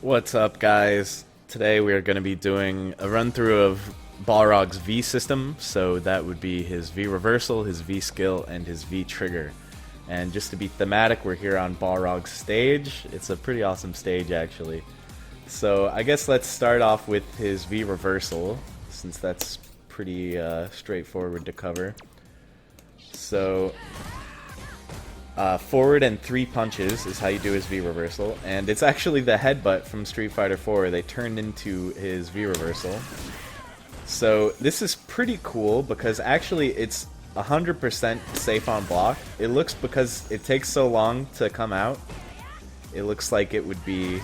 What's up, guys? Today we are going to be doing a run through of Balrog's V system. So that would be his V reversal, his V skill, and his V trigger. And just to be thematic, we're here on Balrog's stage. It's a pretty awesome stage, actually. So I guess let's start off with his V reversal, since that's pretty straightforward to cover. So forward and 3 punches is how you do his V reversal, and it's actually the headbutt from Street Fighter 4 they turned into his V reversal. So this is pretty cool because actually it's 100% safe on block. It looks, because it takes so long to come out, it looks like it would be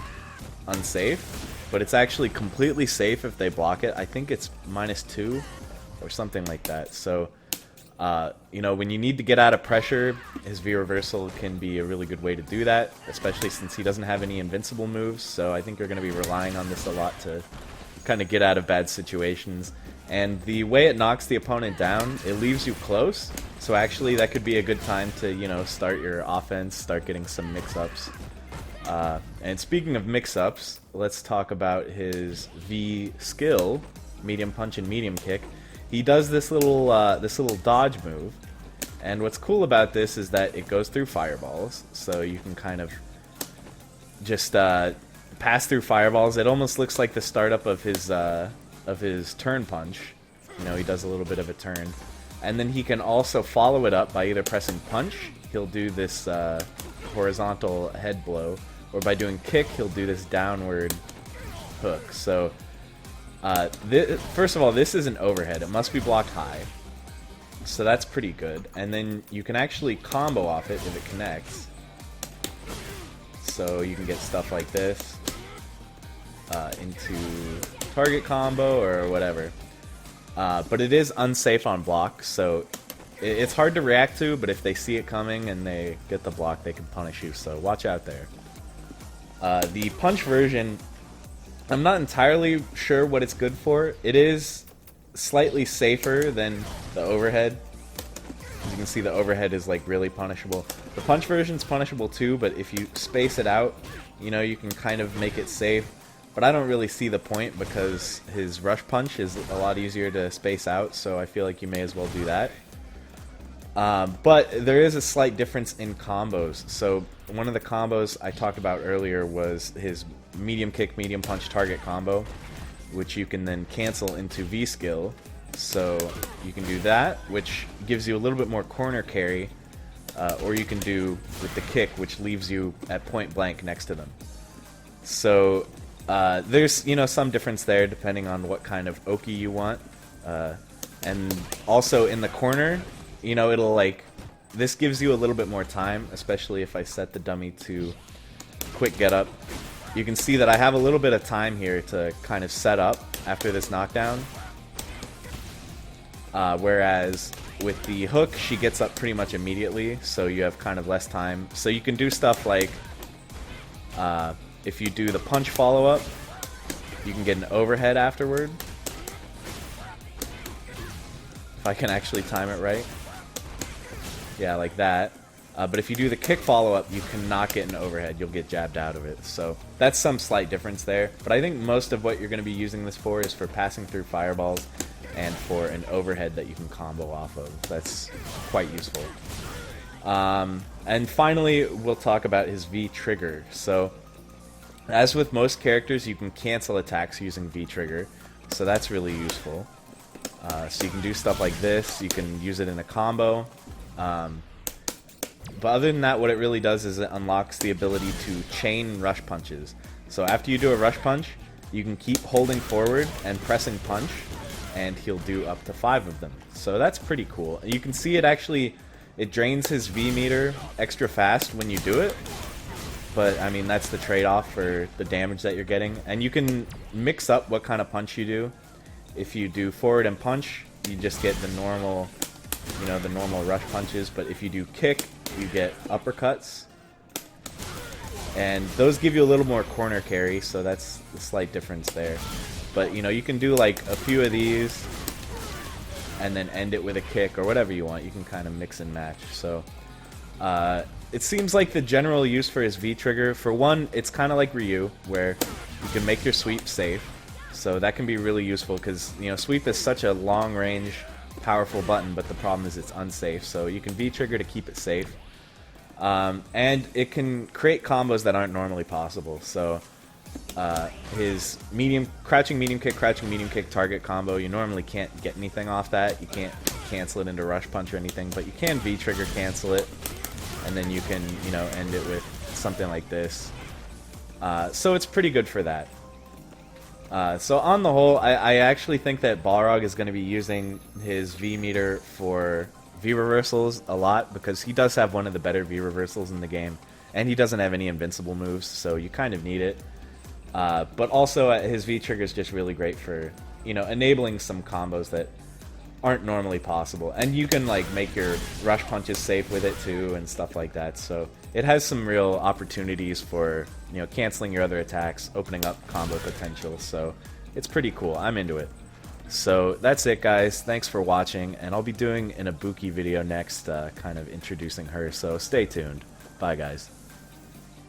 unsafe, but it's actually completely safe if they block it. I think it's -2 or something like that. So you know, when you need to get out of pressure, his V reversal can be a really good way to do that, especially since he doesn't have any invincible moves. So I think you're going to be relying on this a lot to kind of get out of bad situations. And the way it knocks the opponent down, it leaves you close. So actually that could be a good time to, you know, start your offense, start getting some mix-ups. And speaking of mix-ups, let's talk about his V skill, medium punch and medium kick. He does this little dodge move, and what's cool about this is that it goes through fireballs, so you can kind of just pass through fireballs. It almost looks like the startup of his turn punch. You know, he does a little bit of a turn, and then he can also follow it up by either pressing punch. He'll do this horizontal head blow, or by doing kick, he'll do this downward hook. So first of all, this is an overhead. It must be blocked high. So that's pretty good. And then you can actually combo off it if it connects. So you can get stuff like this into target combo or whatever. But it is unsafe on block, so it's hard to react to, but if they see it coming and they get the block, they can punish you, so watch out there. The punch version, I'm not entirely sure what it's good for. It is slightly safer than the overhead. As you can see, the overhead is like really punishable. The punch version's punishable too, but if you space it out, you know, you can kind of make it safe. But I don't really see the point because his rush punch is a lot easier to space out, so I feel like you may as well do that. But there is a slight difference in combos. So one of the combos I talked about earlier was his medium kick, medium punch target combo, which you can then cancel into V skill. So you can do that, which gives you a little bit more corner carry, or you can do with the kick, which leaves you at point blank next to them. So there's, you know, some difference there depending on what kind of Oki you want. And also in the corner, you know, it'll like, this gives you a little bit more time, especially if I set the dummy to quick get up. You can see that I have a little bit of time here to kind of set up after this knockdown. Whereas with the hook, she gets up pretty much immediately, so you have kind of less time. So you can do stuff like, if you do the punch follow-up, you can get an overhead afterward. If I can actually time it right. Yeah, like that. But if you do the kick follow-up, you cannot get an overhead. You'll get jabbed out of it. So that's some slight difference there. But I think most of what you're going to be using this for is for passing through fireballs and for an overhead that you can combo off of. That's quite useful. And finally, we'll talk about his V trigger. So as with most characters, you can cancel attacks using V trigger. So that's really useful. So you can do stuff like this. You can use it in a combo. But other than that, what it really does is it unlocks the ability to chain rush punches. So after you do a rush punch, you can keep holding forward and pressing punch, and he'll do up to 5 of them. So that's pretty cool. You can see it actually, it drains his V meter extra fast when you do it. But I mean, that's the trade-off for the damage that you're getting. And you can mix up what kind of punch you do. If you do forward and punch, you just get the normal, you know, the normal rush punches. But if you do kick, you get uppercuts. And those give you a little more corner carry, so that's the slight difference there. But, you know, you can do like a few of these and then end it with a kick or whatever you want. You can kind of mix and match. So It seems like the general use for his V-trigger, for one, it's kind of like Ryu, where You can make your sweep safe, so that can be really useful because, you know, sweep is such a long-range, powerful button, but the problem is it's unsafe, so you can V-trigger to keep it safe. And it can create combos that aren't normally possible, so his crouching medium kick target combo, you normally can't get anything off that. You can't cancel it into rush punch or anything, but you can V-trigger cancel it, and then you can, you know, end it with something like this. So it's pretty good for that. So on the whole, I actually think that Balrog is going to be using his V meter for V reversals a lot, because he does have one of the better V reversals in the game, and he doesn't have any invincible moves, so you kind of need it. But also his V trigger is just really great for, you know, enabling some combos that aren't normally possible, and you can like make your rush punches safe with it too and stuff like that. So it has some real opportunities for, you know, canceling your other attacks, opening up combo potential. So it's pretty cool. I'm into it. So that's it, guys. Thanks for watching, and I'll be doing an Ibuki video next, kind of introducing her, so stay tuned. Bye, guys.